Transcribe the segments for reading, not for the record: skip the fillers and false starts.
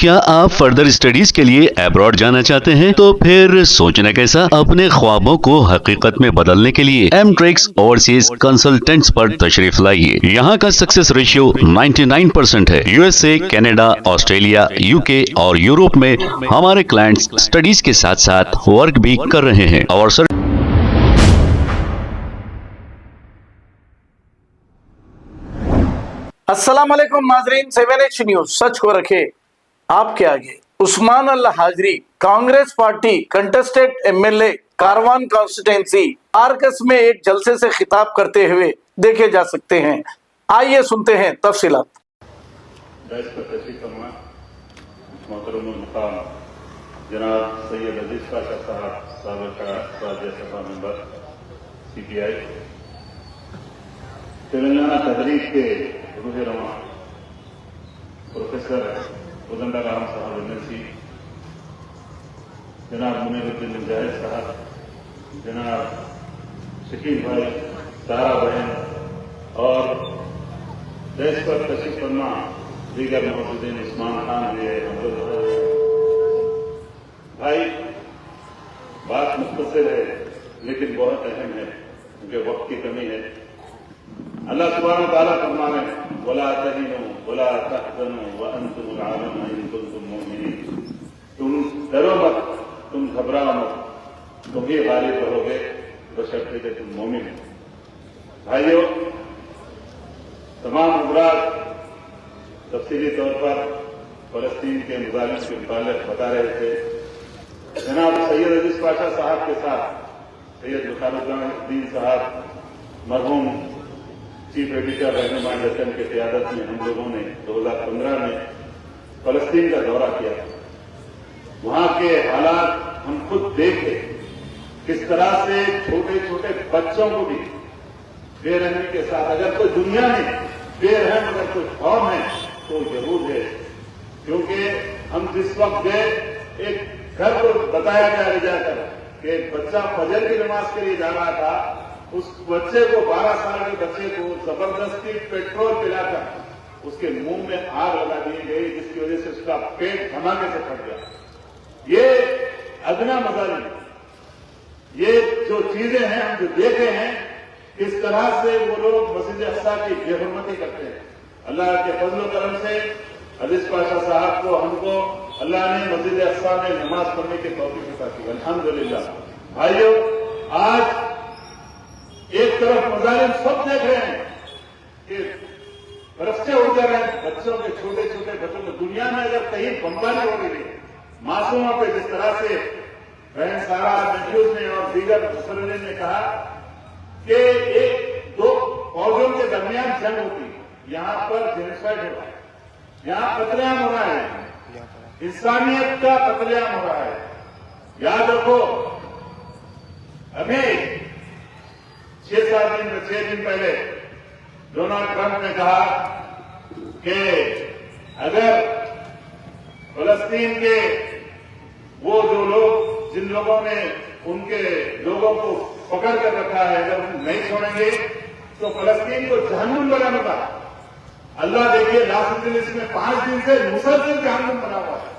क्या आप further studies के लिए अब्रॉड जाना चाहते हैं? तो फिर सोचना कैसा, अपने ख्वाबों को हकीकत में बदलने के लिए एमट्रिक्स ओवरसीज कंसल्टेंट्स पर तशरीफ लाइए। यहाँ का सक्सेस रेशियो 99% है। यूएसए, कनाडा, ऑस्ट्रेलिया, यूके और यूरोप में हमारे क्लाइंट्स स्टडीज के साथ साथ वर्क भी कर रहे हैं और अस्सलाम वालेकुम नाजरीन, 7H न्यूज सच को रखे आपके आगे। उस्मान अल्लाह हाजरी Congress party contested MLA Karwan constituency आरकस में एक जलसे से खिताब करते हुए देखे जा सकते हैं। आइए सुनते हैं तफसीलात। जनाब सैयद अजीज पाशा साहब साबिक़ राज्यसभा मेंबर सीपीआई, तेलंगाना तहरीक के रूह रमा प्रोफेसर कोदंडाराम साहब एमएलसी, जनाब मुनीरुद्दीन मुजाहिद साहब, जनाब शकील भाई, तारा बहन और देश पर तशरीफ फरमा दीगर मौजूदीन उस्मान खान भी भाई। बात मुख्तसर है लेकिन बहुत अहम है क्योंकि वक्त की कमी है। अल्लाह सुब्हानहू व तआला फरमाने वला तहीनु वला तहज़नु व अंतुमुल आलऊना इन कुंतुम मुमिनीन, तुम डरो मत, तुम घबराओ मत, तुम ही गालिब रहोगे बशर्ते कि तुम मोमिन हो। भाइयों, तमाम हज़रात तफसीली तौर पर फलस्तीन के मुजालिम के मुतालिक बता रहे थे। जनाब सैयद अजीज पाशा साहब के साथ सैयद बुखारुद्दीन साहब मरहूम चीफ एडिटर रहनुमा जतन के क़यादत में हम लोगों ने 2015 में फलस्तीन का दौरा किया। वहां के हालात हम खुद देखे, किस तरह से छोटे छोटे बच्चों को भी बेरहमी के साथ, अगर कोई दुनिया में बेरहम अगर कोई कौम है तो जरूर है। क्योंकि हम जिस वक्त गए एक घर को बताया गया जाकर कि एक बच्चा फजर की नमाज के लिए जा रहा था, उस बच्चे को 12 साल के बच्चे को जबरदस्ती पेट्रोल पिलाकर उसके मुंह में आग लगा दी गई, जिसकी वजह से उसका पेट धमाके से फट गया। ये अदना मजा नहीं। ये जो चीजें हैं हम जो देखे हैं किस तरह से वो लोग मस्जिद अक्सा की बेहुरमती करते हैं। अल्लाह के फजल करम से अजीज पाशा साहब को हमको अल्लाह ने मस्जिद अक्सा में नमाज पढ़ने की तौफीक अता की, अल्हम्दुलिल्लाह। भाइयों, आज एक तरफ मुजालिम सब देख रहे हैं कि फरश्ते उड़ जा रहे हैं, बच्चों के छोटे छोटे बच्चों को दुनिया में अगर कहीं बमबारी हो रही है मासूमों पे, जिस तरह से बहन सारा मैथ्यूज ने और दीगर मुसल्लिन ने कहा कि एक दो फौजों के दरमियान जंग होती है, यहां पर जेनोसाइड हो रहा है, यहां कत्लेआम हो रहा है, इंसानियत का कत्लेआम हो रहा है। याद रखो, हमें 6 दिन पहले डोनाल्ड ट्रंप ने कहा कि अगर फलस्तीन के वो जो लोग जिन लोगों ने उनके लोगों को पकड़ कर रखा है अगर हम नहीं छोड़ेंगे तो फलस्तीन को जहन्नुम बनाने का। अल्लाह देखिए, लॉस एंजलिस में 5 दिन से मुसलसल जहन्नुम बना हुआ है।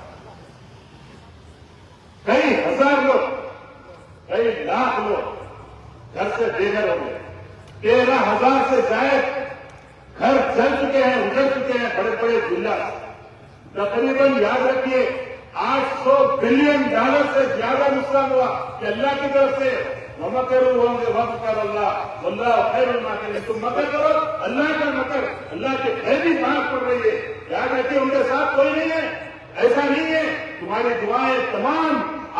कई हजार लोग, कई लाख लोग घर से बेघर हो गए। 13,000 से ज्यादा घर जल चुके हैं, उजड़ चुके हैं, बड़े बड़े जिला। तकरीबन याद रखिए 800 बिलियन डॉलर से ज्यादा नुकसान हुआ कि अल्लाह की तरफ से मकर होंगे वक्त कर अल्लाह अल्लाह खैरुल माकिरीन, तुम मकर करो, अल्लाह का मकर, अल्लाह के खैरी बात पड़ रही है। याद रखिए, उनके साथ कोई नहीं है, ऐसा नहीं है। तुम्हारी दुआएं, तमाम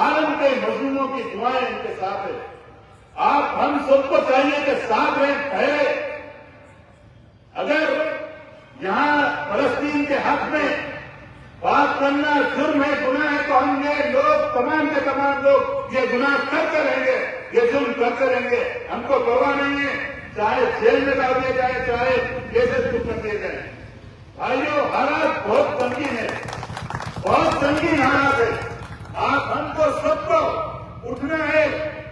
आलम के मजलूमों की दुआएं उनके साथ है। आप हम सबको चाहिए कि साथ रहें, ठहरे। अगर यहां फलस्तीन के हक में बात करना जुर्म है, गुनाह है, तो हम ये लोग तमाम के तमाम लोग ये गुनाह करते रहेंगे, ये जुर्म करते रहेंगे। हमको परवाह नहीं है, चाहे जेल में डाल दिया जाए, चाहे केसेस चुप कर दिए जाए। भाइयों, हालात बहुत संगीन है, बहुत संगीन हालात है। आप हमको सबको उठना है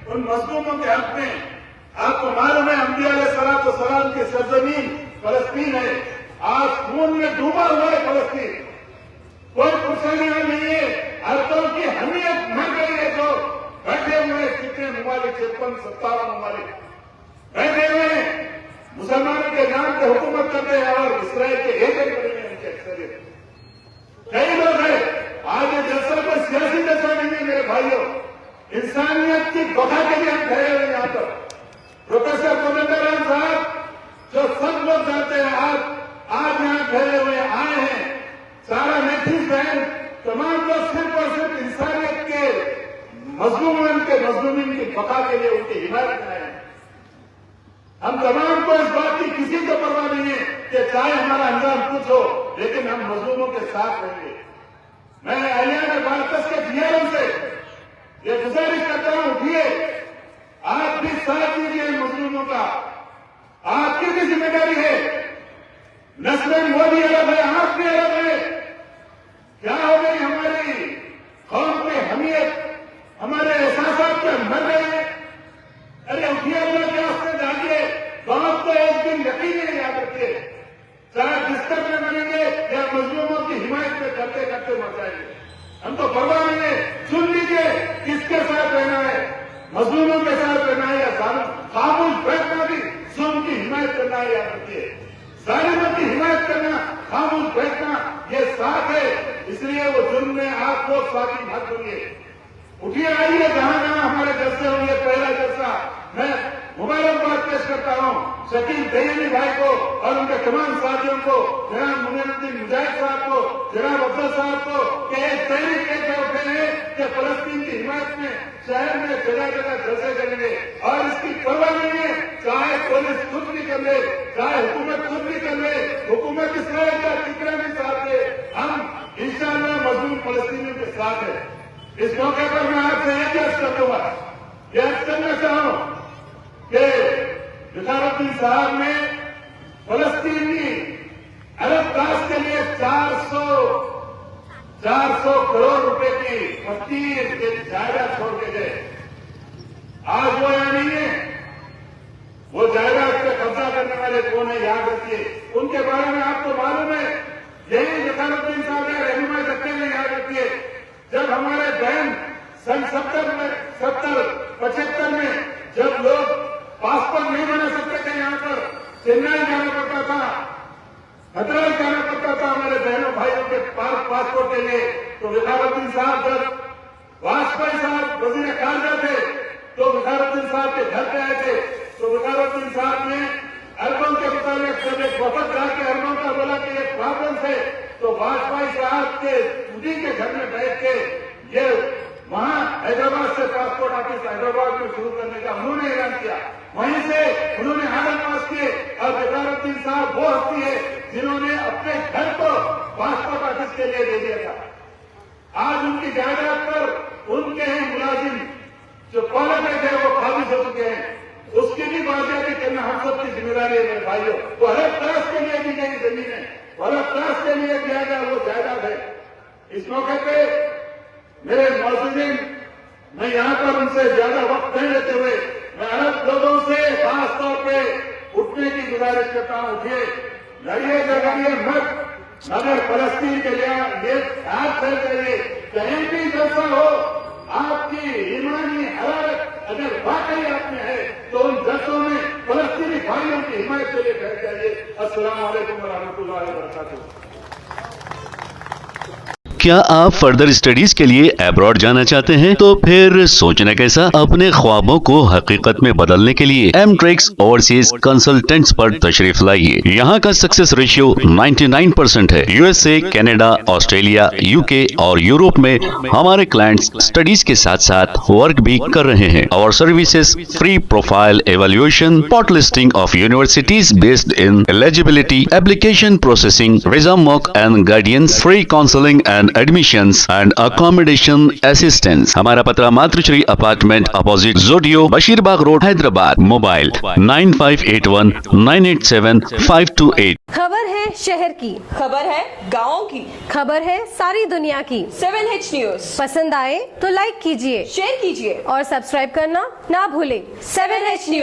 उन मजलूमों के हक में। आपको मालूम है अंबिया अलैहिस्सलाम की सरजमीन फलस्तीन है, आज खून में डूबा हुआ है फलस्तीन। कोई पूछेगा ममालिक 57 ममालिक बैठे हुए हैं, मुसलमानों के नाम पे हुकूमत करते हैं और इसराइल के एजेंट बने हैं उनके अक्सरियत। कई लोग हैं, आज ये जलसा कोई सियासी जलसा नहीं है मेरे भाइयों, इंसानियत की बका के लिए हम खड़े हुए यहाँ पर। प्रोफेसर कोदंडराम साहब जो सब लोग जानते हैं, आज यहाँ खड़े हुए आए हैं, सारा नेतृत्व बहन तमाम लोग सिर्फ और सिर्फ इंसानियत के मजलूमीन की बका के लिए उनकी हिमायत में आए हैं। हम तमाम को इस बात की किसी को परवाह नहीं है कि चाहे हमारा अंजाम कुछ हो, लेकिन हम मजलूमों के साथ रहेंगे। मैं अलियाना बारकस के डीआरएम से ये गुजारिश करता हूं, उठिए, आप भी साथ दीजिए मजलूमों का, आपकी भी जिम्मेदारी है। नस्लें मोदी अलग है, आप भी अलग है। क्या हो गई हमारी कौम की हमीयत, हमारे एहसास पे मर रहे हैं। अरे उठिए, अल्लाह के वास्ते जागिए, बात तो एक दिन यकीन याद रखिए, चाहे बिस्तर में मरेंगे या मजलूमों की हिमायत में करते करते मर जाएंगे। हमको परवाह नहीं है, चुन लीजिए किसके साथ रहना है, मजलूमों के साथ रहना है या खामोश बैठना भी जुल्म की हिमायत करना है। याद रखिए, जालिमों की हिमायत करना, खामोश बैठना, ये साथ है। इसलिए वो जुल्म में आप लोग साथी मत बनिए। उठिए, आइए, जहां जहां हमारे जलसे होंगे, पहला जलसा मैं मुबारकबाद पेश करता हूं शकील दयानी भाई को और उनके तमाम साथियों को, जनाब मुनीरुद्दीन मुजाहिद साहब को, जनाब अफजल साहब को, कि एक तहरीक लेकर उठे हैं कि फलस्तीन की हिमायत में शहर में जगह जगह जलसे करेंगे और इसकी परवाह नहीं है, चाहे पुलिस खुद भी कर ले, चाहे हुकूमत खुद भी कर ले, हुकूमत इसराइल का कितना भी साथ दे, हम इंशाअल्लाह मजलूम फलस्तीनियों के साथ है। इस मौके पर मैं आपसे एक अर्ज करूंगा, यह अर्ज करना चाहूं कि जुफारुद्दीन साहब ने फलस्तीनी अरब दास के लिए 400 करोड़ रुपए की फकीर के जायदाद छोड़ के गए। आज वो यहाँ नहीं है, वो जायदाद पे कब्जा करने वाले कौन है याद रखिए। उनके बारे में आपको मालूम है, यही जुफारुद्दीन साहब ने रहनुमाई करते हुए याद रखिए, जब हमारे बहन सन 75 में जब लोग पासपोर्ट नहीं बना सकते थे, यहाँ पर चेन्नई जाना पड़ता था, हैदराबाद जाना पड़ता था हमारे बहनों भाइयों के पासपोर्ट के लिए, तो जुफारुद्दीन साहब जब वाजपेयी साहब वजीर खारजा थे तो जुफारुद्दीन साहब के घर पे आए थे, तो जुफारुद्दीन साहब ने अरबों के मुताबिक जब एक वफद जाके अरबों का बोला कि ये प्रॉब्लम है, तो वाजपेयी साहब के उन्हीं के घर में बैठ के ये वहां हैदराबाद से पासपोर्ट ऑफिस हैदराबाद में शुरू करने का उन्होंने ऐलान किया। वहीं से उन्होंने आर्डर पास किए और जुफारुद्दीन साहब वो हस्ती है जिन्होंने अपने घर को पासपोर्ट ऑफिस के लिए दे दिया था। आज उनकी जायदाद पर उनके ही मुलाजिम जो क्वालिफाइड है वो काबिज हो चुके हैं, उसकी भी बाजियाबी करना हम सबकी जिम्मेदारी है मेरे भाइयों। वो अरब दास के लिए दी गई जमीन है, अरब दास के लिए दिया गया वो जायदाद है। इस मौके पे मेरे मौजूदीन, मैं यहाँ पर उनसे ज्यादा वक्त नहीं लेते हुए मैं अरब लोगों से खास तौर पे उठने की गुजारिश करता हूँ, उठिए, लड़िए लड़िए मत, मगर फलस्तीन के लिए हाथ फैल करिए। कहीं भी जैसा हो, आपकी ईमानी हरारत अगर वाकई आप में है तो उन जलसों में फलस्तीनी भाइयों की हिमायत के लिए बैठ जाइए। अस्सलाम वालेकुम व रहमतुल्लाहि व बरकातुहू। क्या आप फर्दर स्टडीज के लिए अब्रॉड जाना चाहते हैं? तो फिर सोचना कैसा, अपने ख्वाबों को हकीकत में बदलने के लिए एमट्रिक्स ओवरसीज कंसल्टेंट्स पर तशरीफ लाइए। यहाँ का सक्सेस रेशियो 99% है। यूएसए, कनाडा, ऑस्ट्रेलिया, यूके और यूरोप में हमारे क्लाइंट्स स्टडीज के साथ साथ वर्क भी कर रहे हैं। और services free profile evaluation, spot listing of universities based in eligibility, application processing, visa mock and guidance, free counselling and admissions and accommodation assistance. हमारा पता मातृश्री अपार्टमेंट अपोजिट जोडियो, बशीरबाग रोड, हैदराबाद। मोबाइल 9581987528। खबर है शहर की, खबर है गाँव की, खबर है सारी दुनिया की। 7H न्यूज पसंद आए तो लाइक कीजिए, शेयर कीजिए और सब्सक्राइब करना ना भूलें। 7H news.